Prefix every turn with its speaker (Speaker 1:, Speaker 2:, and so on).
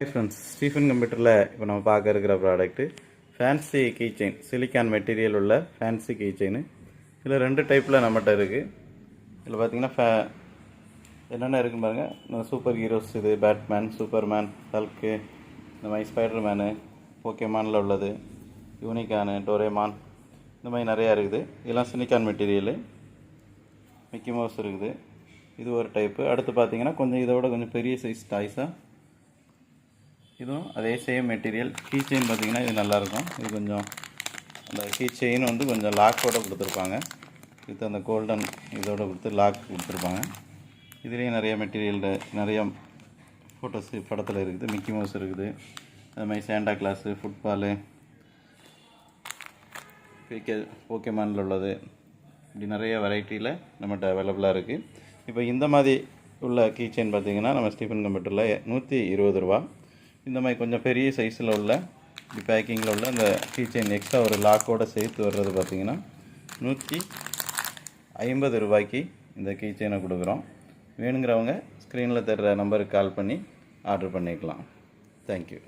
Speaker 1: Friends, Stephen கம்ப்யூட்டரில் இப்போ நம்ம பார்க்க இருக்கிற product fancy key chain, silicon material உள்ள ஃபேன்சி கீ செயின். இதில் 2 டைப்பில் நம்மகிட்ட இருக்குது. இதில் பார்த்தீங்கன்னா என்னென்ன இருக்குன்னு பாருங்கள். சூப்பர் ஹீரோஸ், இது பேட்மேன், சூப்பர்மேன், ஹல்க்கு, இந்த மாதிரி ஸ்பைடர்மேனு, போக்கேமானில் உள்ளது, யூனிகானு, டோரேமான், இந்த மாதிரி நிறையா இருக்குது. இதெல்லாம் சிலிக்கான் மெட்டீரியலு. மிக்கி மவுஸ் இருக்குது. இது ஒரு டைப்பு. அடுத்து பார்த்தீங்கன்னா கொஞ்சம் இதோட கொஞ்சம் பெரிய சைஸ் டாய்ஸாக, இதுவும் அதே சேம் மெட்டீரியல். கீ செயின் பார்த்திங்கன்னா இது நல்லாயிருக்கும். இது கொஞ்சம் அந்த கீ செயின் வந்து கொஞ்சம் லாக்கோடு கொடுத்துருப்பாங்க. இது அந்த கோல்டன் இதோடு கொடுத்து லாக் கொடுத்துருப்பாங்க. இதுலேயும் நிறைய மெட்டீரியல், நிறைய ஃபோட்டோஸ் படத்தில் இருக்குது. மிக்கி மவுஸ் இருக்குது, அது மாதிரி சாண்டா கிளாஸு, ஃபுட்பாலு, போக்கேமானில் உள்ளது, இப்படி நிறைய வெரைட்டியில் நம்மகிட்ட அவைலபிளாக இருக்குது. இப்போ இந்த மாதிரி உள்ள கீ செயின் பார்த்திங்கன்னா நம்ம ஸ்டீஃபன் கம்ப்யூட்டரில் 120 ரூபா. இந்த மாதிரி கொஞ்சம் பெரிய சைஸில் உள்ள இப்படி பேக்கிங்கில் உள்ள அந்த கீ செயின் எக்ஸ்ட்ரா ஒரு லாக்கோடு சேர்த்து வர்றது பார்த்திங்கன்னா 150 ரூபாய்க்கு இந்த கீ செயினை கொடுக்குறோம். வேணுங்கிறவங்க ஸ்க்ரீனில் தர்ற நம்பருக்கு கால் பண்ணி ஆர்டர் பண்ணிக்கலாம். தேங்க்யூ.